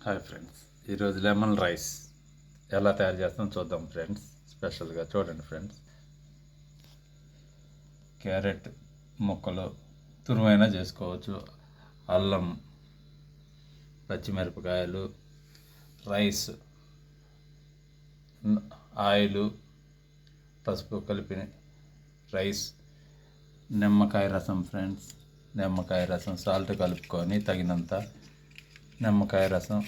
Hi friends, ఈరోజు lemon rice ఎలా తయారు చేస్తాం చూద్దాం ఫ్రెండ్స్. స్పెషల్గా చూడండి ఫ్రెండ్స్. క్యారెట్ ముక్కలు తురుమైనా చేసుకోవచ్చు, అల్లం, పచ్చిమిరపకాయలు, రైస్, ఆయిలు, పసుపు కలిపి రైస్, నిమ్మకాయ రసం ఫ్రెండ్స్. నిమ్మకాయ రసం సాల్ట్ కలుపుకొని తగినంత నిమ్మకాయ రసం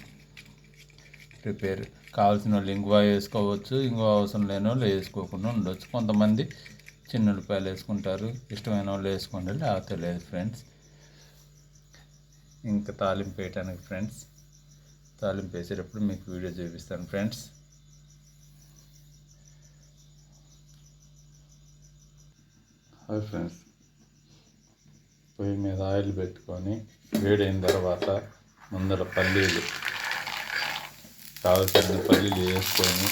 ప్రిపేర్. కావాల్సిన వాళ్ళు ఇంగువ వేసుకోవచ్చు, ఇంగువ అవసరం లేని వాళ్ళు వేసుకోకుండా ఉండవచ్చు. కొంతమంది చిన్న ఉల్లిపాయలు వేసుకుంటారు, ఇష్టమైన వాళ్ళు వేసుకోండి, లేకపోతే లేదు ఫ్రెండ్స్. ఇంకా తాలింపు వేయటానికి ఫ్రెండ్స్, తాలింపు వేసేటప్పుడు మీకు వీడియో చూపిస్తాను ఫ్రెండ్స్. హాయ్ ఫ్రెండ్స్, పొయ్యి మీద ఆయిల్ పెట్టుకొని వేడైన తర్వాత ముందర పల్లీలు, కావాల్సిన పల్లీలు వేసుకొని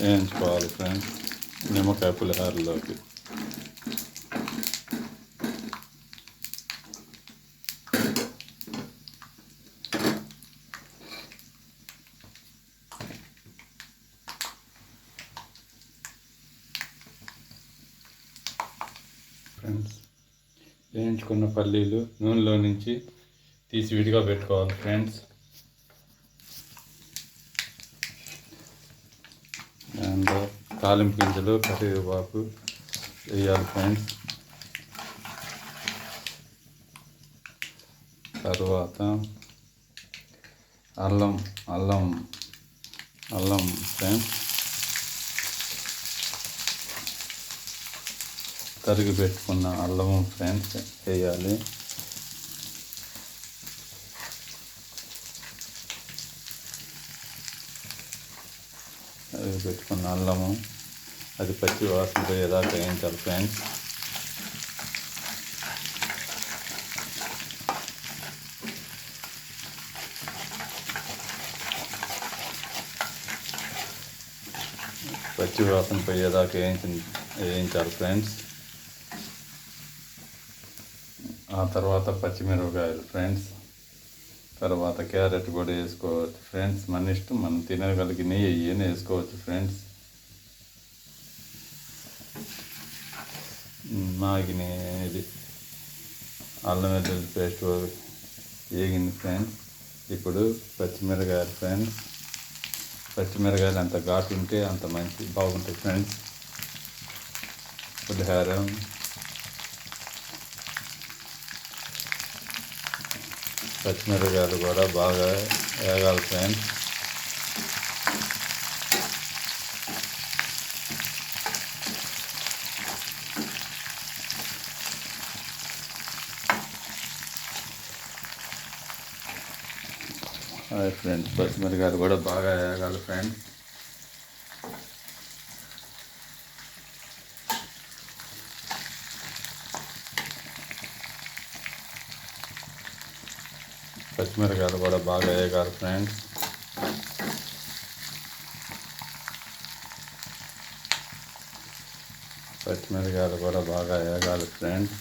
వేయించుకోవాలి ఫ్రెండ్స్. నిమ్మకాయ పులిహోరలోకి ఫ్రెండ్స్. వేయించుకున్న పల్లీలు నూనెలో నుంచి తీసి విడిగా పెట్టుకోవాలి ఫ్రెండ్స్. దాంట్లో తాలింపు గింజలు, కరివేపాకు వేయాలి ఫ్రెండ్స్. తర్వాత అల్లం అల్లం అల్లం ఫ్రెండ్స్, తరిగి పెట్టుకున్న అల్లము ఫ్రెండ్స్ వేయాలి. తరిగి పెట్టుకున్న అల్లము అది పచ్చి వాసన పోయేదాకా వేయించాలి ఫ్రెండ్స్. పచ్చి వాసన పోయేదాకా వేయించాలి ఫ్రెండ్స్. ఆ తర్వాత పచ్చిమిరపకాయలు ఫ్రెండ్స్, తర్వాత క్యారెట్ కూడా వేసుకోవచ్చు ఫ్రెండ్స్. మన ఇష్టం, మనం తినగలిగినవి ఏమైనా వేసుకోవచ్చు ఫ్రెండ్స్. ఇది అల్లం వెల్లుల్లి పేస్ట్ వేగింది ఫ్రెండ్స్. ఇప్పుడు పచ్చిమిరపకాయలు ఫ్రెండ్స్. పచ్చిమిరపకాయలు ఎంత ఘాటు ఉంటే అంత బాగుంటుంది ఫ్రెండ్స్ పులిహోర. పచ్చిమిరపకాయలు కూడా బాగా వేగాలి ఫ్రెండ్స్. ఫ్రెండ్స్, పచ్చిమిరపకాయలు కూడా బాగా వేగాలి ఫ్రెండ్స్. పచ్చిమిరపకాయలు కూడా బాగా వేగాలి ఫ్రెండ్స్. పచ్చిమిరపకాయలు కూడా బాగా వేగాలి ఫ్రెండ్స్.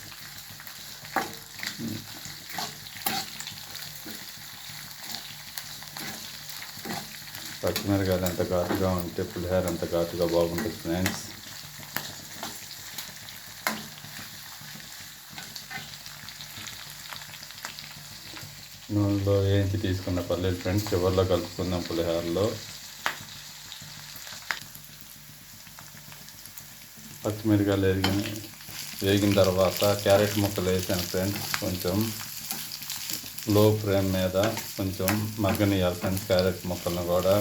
పచ్చిమిరపకాయలు ఎంత ఘాటుగా ఉంటే పులిహోర అంత ఘాటుగా బాగుంటుంది ఫ్రెండ్స్. నూనెలో వేయించి తీసుకున్న పల్లీలు ఫ్రెండ్స్ చివరిలో కలుపుకుందాం పులిహోరలో. పచ్చిమిరపకాయలు వేగిన తర్వాత క్యారెట్ ముక్కలు వేసాను ఫ్రెండ్స్. కొంచెం లో ఫ్లేమ్ మీద కొంచెం మగ్గనియాలి ఫ్రెండ్స్ క్యారెట్ ముక్కలను కూడా.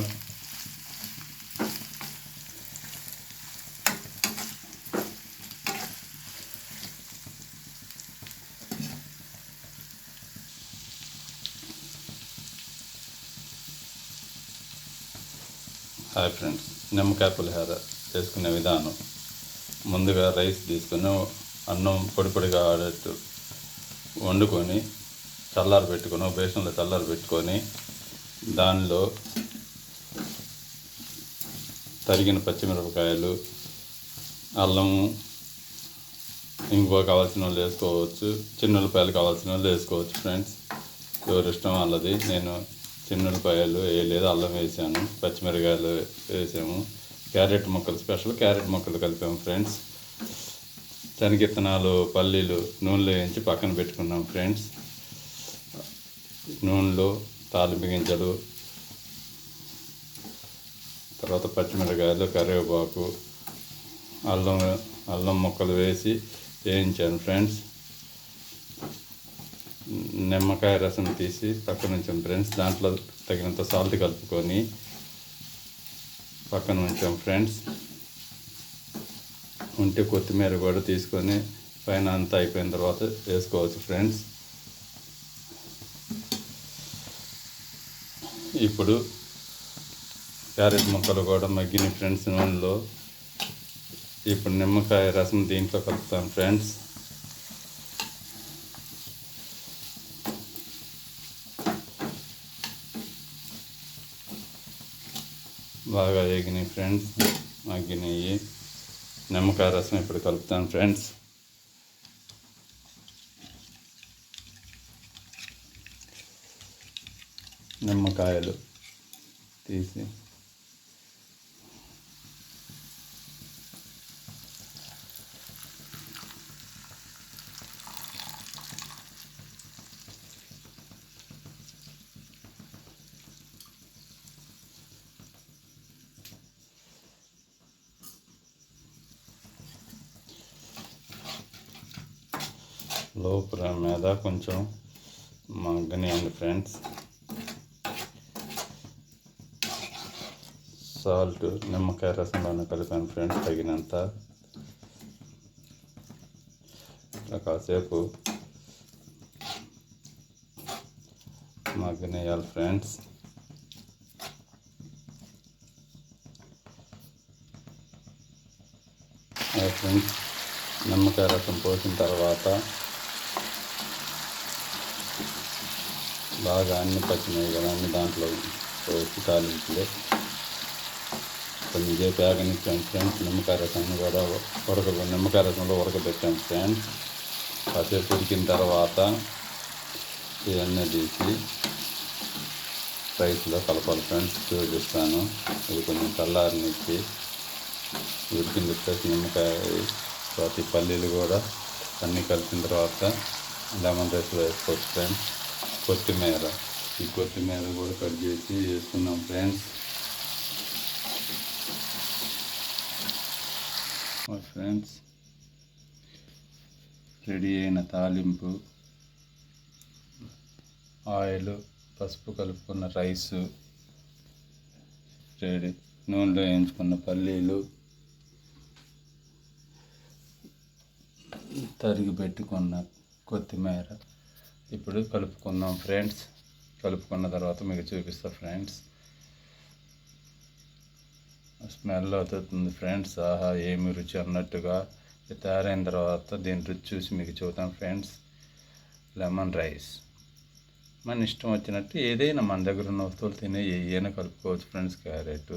హాయ్ ఫ్రెండ్స్, నిమ్మకాయ పులిహోర చేసుకునే విధానం. ముందుగా రైస్ తీసుకొని అన్నం పొడి పొడిగా ఆడేట్టు వండుకొని పెట్టుకొని బేసన్లో పెట్టుకొని దానిలో తరిగిన పచ్చిమిరపకాయలు, అల్లము, ఇంకో కావాల్సిన వాళ్ళు వేసుకోవచ్చు, చిన్న ఉల్లిపాయలు కావాల్సిన వాళ్ళు వేసుకోవచ్చు ఫ్రెండ్స్. ఎవరి ఇష్టం వాళ్ళది. నేను చిన్న ఉల్లిపాయలు వేయలేదు, అల్లం వేసాను, పచ్చిమిరకాయలు వేసాము, క్యారెట్ ముక్కలు స్పెషల్ క్యారెట్ ముక్కలు కలిపాము ఫ్రెండ్స్. శనగిత్తనాలు పల్లీలు నూనెలో వేయించి పక్కన పెట్టుకున్నాం ఫ్రెండ్స్. నూనెలో తాలింపు గింజలు, తర్వాత పచ్చిమిరకాయలు, కరివేపాకు, అల్లం ముక్కలు వేసి వేయించాను ఫ్రెండ్స్. నిమ్మకాయ రసం తీసి పక్కన ఉంచాం ఫ్రెండ్స్. దాంట్లో తగినంత సాల్ట్ కలుపుకొని పక్కన ఉంచాం ఫ్రెండ్స్. ఉంటే కొత్తిమీర కూడా తీసుకొని పైన అంతా అయిపోయిన తర్వాత వేసుకోవచ్చు ఫ్రెండ్స్. ఇప్పుడు క్యారెట్ ముక్కలు కూడా మగ్గిన ఫ్రెండ్స్ నూనెలో. ఇప్పుడు నిమ్మకాయ రసం దీంట్లో కలుపుతాను ఫ్రెండ్స్. బాగా వేగినాయి ఫ్రెండ్స్, మగ్గినాయి. నిమ్మకాయ రసం ఇప్పుడు కలుపుతాను ఫ్రెండ్స్. నిమ్మకాయలు తీసి లోపల మీద కొంచెం మగ్గనియండి ఫ్రెండ్స్. సాల్ట్ నిమ్మకాయ రసంలోనే కలిపాను ఫ్రెండ్స్ తగినంత. కాసేపు మగ్గనియాలి ఫ్రెండ్స్. ఫ్రెండ్స్ నిమ్మకాయ రసం పోసిన తర్వాత బాగా అన్ని పచ్చినాయి కదా, అన్ని దాంట్లో పోసి తాలింపులో కొంచెం సేపు ఆగనిచ్చాను ఫ్రెండ్స్. నిమ్మకాయ రసాన్ని కూడా నిమ్మకాయ రసంలో ఉడకబెట్టాను ఫ్రెండ్స్. కాసేపు ఉడికిన తర్వాత ఇవన్నీ తీసి రైస్లో కలపాలి ఫ్రెండ్స్. చూపిస్తాను. ఇది కొంచెం చల్లారనిచ్చి ఉడికిన తర్వాత నిమ్మకాయ తర్వాత ఈ పల్లీలు కూడా అన్నీ కలిపిన తర్వాత లెమన్ రైస్లో వేసుకోవచ్చు ఫ్రెండ్స్. ఈ కొత్తిమీర కూడా కట్ చేసి వేసుకున్నాం ఫ్రెండ్స్. ఫ్రెండ్స్ రెడీ అయిన తాలింపు, ఆయిల్, పసుపు కలుపుకున్న రైసు రెడీ. నూనెలో వేయించుకున్న పల్లీలు, తరిగి పెట్టుకున్న కొత్తిమీర ఇప్పుడు కలుపుకుందాం ఫ్రెండ్స్. కలుపుకున్న తర్వాత మీకు చూపిస్తా ఫ్రెండ్స్. స్మెల్ అవుతుంది ఫ్రెండ్స్. ఆహా ఏమి రుచి అన్నట్టుగా తయారైన తర్వాత దీని రుచి చూసి మీకు చూద్దాం ఫ్రెండ్స్. లెమన్ రైస్ మన ఇష్టం వచ్చినట్టు ఏదైనా మన దగ్గర ఉన్న వస్తువులు తినే ఏదైనా కలుపుకోవచ్చు ఫ్రెండ్స్. క్యారెట్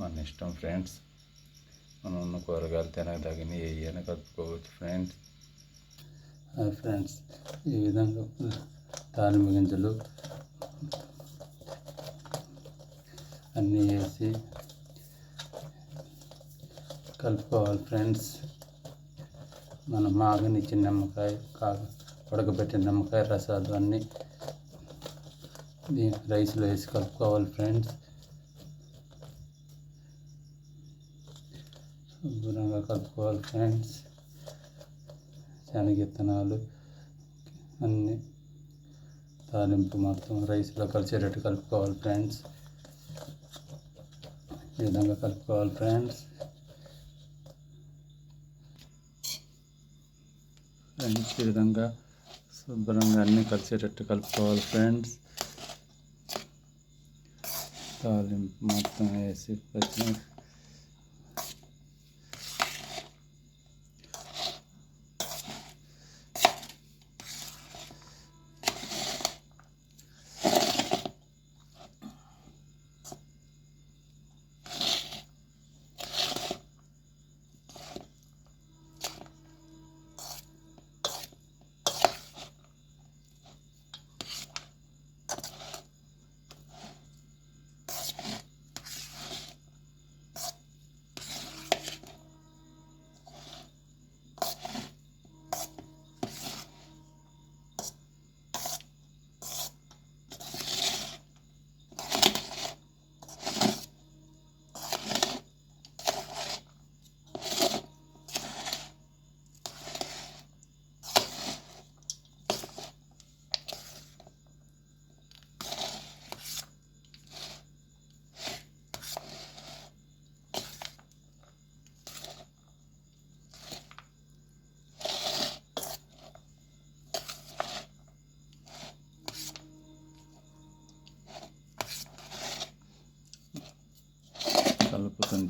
మన ఇష్టం ఫ్రెండ్స్. మనం ఉన్న కూరగాయలు తినదగిన ఏదైనా కలుపుకోవచ్చు ఫ్రెండ్స్. ఫ్రెండ్స్ ఈ విధంగా తాలింపు గింజలు అన్నీ వేసి కలుపుకోవాలి ఫ్రెండ్స్. మనం మాగనిచ్చిన నిమ్మకాయ, ఉడకబెట్టిన నిమ్మకాయ రసాలు అన్నీ రైస్లో వేసి కలుపుకోవాలి ఫ్రెండ్స్. శుభ్రంగా కలుపుకోవాలి ఫ్రెండ్స్. శనగిత్తనాలు అన్నీ తాలింపు మొత్తం రైస్లో కలిసేటట్టు కలుపుకోవాలి ఫ్రెండ్స్. ఈ విధంగా కలుపుకోవాలి ఫ్రెండ్స్. ఈ విధంగా శుభ్రంగా అన్నీ కలిసేటట్టు కలుపుకోవాలి ఫ్రెండ్స్. తాలింపు మొత్తం వేసి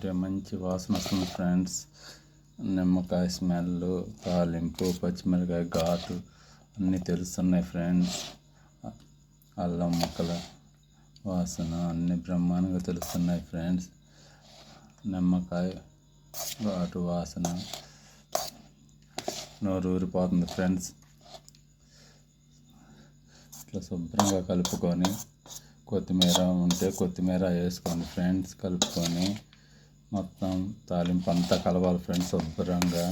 కలుపుతుంటే మంచి వాసన వస్తుంది ఫ్రెండ్స్. నిమ్మకాయ స్మెల్, తాలింపు, పచ్చిమిరకాయ ఘాటు అన్నీ తెలుస్తున్నాయి ఫ్రెండ్స్. అల్లం ముక్కల వాసన అన్నీ బ్రహ్మాండంగా తెలుస్తున్నాయి ఫ్రెండ్స్. నిమ్మకాయ ఘాటు వాసన నోరు ఊరిపోతుంది ఫ్రెండ్స్. ఇట్లా శుభ్రంగా కలుపుకొని కొత్తిమీర ఉంటే కొత్తిమీర వేసుకోండి ఫ్రెండ్స్. కలుపుకొని మొత్తం తాలింపు అంతా కలవాలి ఫ్రెండ్స్ శుభ్రంగా.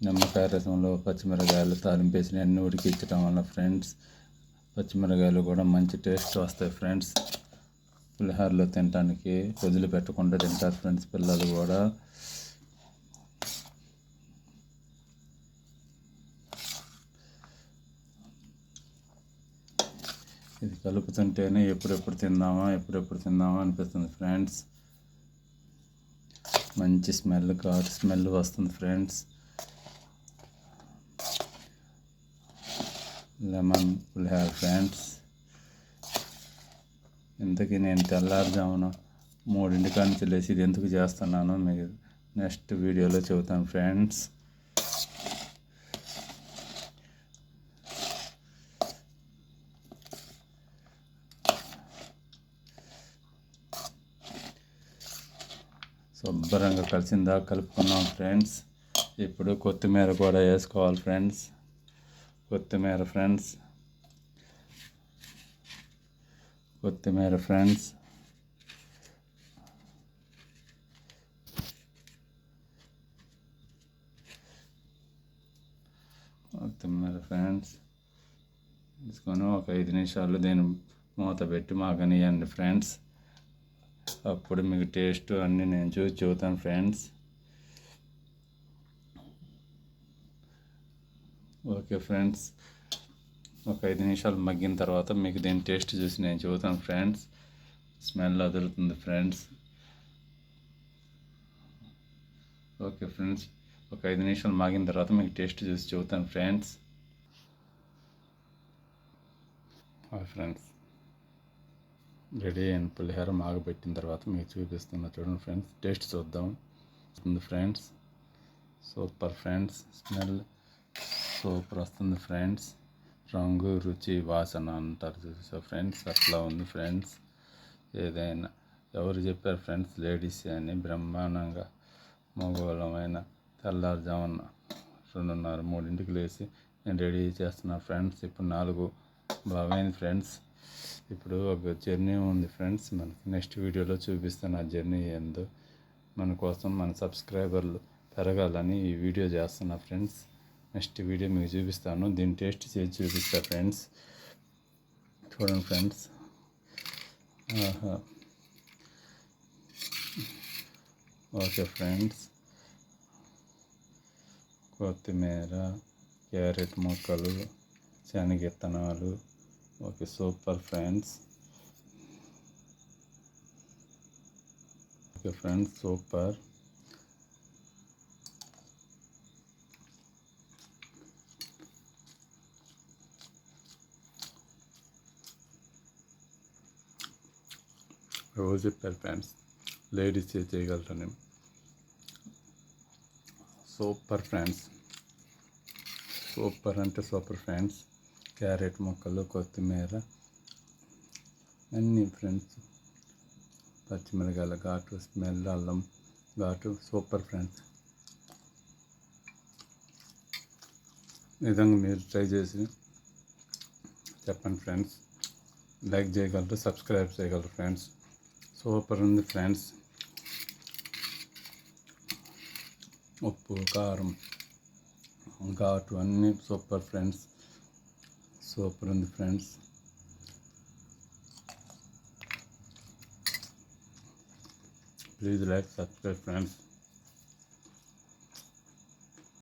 నిమ్మకాయ రసంలో పచ్చిమిరకాయలు తాలింపు వేసి అన్నీ ఉడికించడం వల్ల ఫ్రెండ్స్ పచ్చిమిరకాయలు కూడా మంచి టేస్ట్ వస్తాయి ఫ్రెండ్స్. పులిహోరలో తినడానికి వదిలిపెట్టకుండా తింటారు ఫ్రెండ్స్ పిల్లలు కూడా. ఇది కలుపుతుంటేనే ఎప్పుడెప్పుడు తిందామా అనిపిస్తుంది ఫ్రెండ్స్. మంచి స్మెల్, ఘాటు స్మెల్ వస్తుంది ఫ్రెండ్స్. లెమన్ పులిహోర ఫ్రెండ్స్. ఇంతకీ నేను తెల్లారుజామున 3 నుంచి లేచి ఇది ఎందుకు చేస్తున్నానో మీకు నెక్స్ట్ వీడియోలో చెబుతాను ఫ్రెండ్స్. శుభ్రంగా కలిసిందా కలుపుకున్నాం ఫ్రెండ్స్. ఇప్పుడు కొత్తిమీర కూడా వేసుకోవాలి ఫ్రెండ్స్. కొత్తిమీర ఫ్రెండ్స్. కొత్తిమీర ఫ్రెండ్స్. తీసుకొని ఒక 5 నిమిషాలు దీన్ని మూత పెట్టి మగ్గనియండి ఫ్రెండ్స్. అప్పుడు మీకు టేస్ట్ అన్నీ నేను చూసి చెబుతాను ఫ్రెండ్స్. ఓకే ఫ్రెండ్స్, ఒక 5 నిమిషాలు మగ్గిన తర్వాత మీకు దీని టేస్ట్ చూసి నేను చెబుతాను ఫ్రెండ్స్. స్మెల్ వదులుతుంది ఫ్రెండ్స్. ఓకే ఫ్రెండ్స్, ఒక 5 నిమిషాలు మగ్గిన తర్వాత మీకు టేస్ట్ చూసి చెబుతాను ఫ్రెండ్స్. ఫ్రెండ్స్, రెడీ అయిన పులిహోర మాగబెట్టిన తర్వాత మీకు చూపిస్తున్నా చూడండి ఫ్రెండ్స్. టేస్ట్ చూద్దాం friends. Super friends. Smell super వస్తుంది ఫ్రెండ్స్. రంగు, రుచి, వాసన అంటారు చూసా ఫ్రెండ్స్, అట్లా ఉంది ఫ్రెండ్స్. ఏదైనా ఎవరు చెప్పారు ఫ్రెండ్స్ లేడీస్ అని. బ్రహ్మాండంగా మగవాళ్ళమైన తెల్లారుజామున 2:30, 3 లేచి నేను రెడీ చేస్తున్నాను ఫ్రెండ్స్. ఇప్పుడు 4 బాగైంది ఫ్రెండ్స్. ఇప్పుడు ఒక జర్నీ ఉంది ఫ్రెండ్స్. మనకి నెక్స్ట్ వీడియోలో చూపిస్తాను ఆ జర్నీ ఏందో. మన కోసం మన సబ్స్క్రైబర్లు పెరగాలని ఈ వీడియో చేస్తున్నా ఫ్రెండ్స్. నెక్స్ట్ వీడియో మీకు చూపిస్తాను. దీన్ని టేస్ట్ చేసి చూపిస్తా ఫ్రెండ్స్. చూడండి ఫ్రెండ్స్. ఓకే ఫ్రెండ్స్, కొత్తిమీర, క్యారెట్ ముక్కలు, శనగిత్తనాలు. Okay, super friends. Okay friends, super. రోజు చెప్పారు ఫ్రెండ్స్ లేడీస్ చేయగలరని. Super friends. సూపర్ అంటే సూపర్ ఫ్రెండ్స్. క్యారెట్ ముక్కలు, కొత్తిమీర అన్నీ ఫ్రెండ్స్. పచ్చిమిరకాయల ఘాటు స్మెల్, అల్లం ఘాటు సూపర్ ఫ్రెండ్స్. ఈ విధంగా మీరు ట్రై చేసి చెప్పండి ఫ్రెండ్స్. లైక్ చేయగలరు, సబ్స్క్రైబ్ చేయగలరు ఫ్రెండ్స్. సూపర్ ఉంది ఫ్రెండ్స్. ఉప్పు, కారం, ఘాటు అన్నీ సూపర్ ఫ్రెండ్స్. సూపర్ ఉంది friends. Please like, subscribe friends.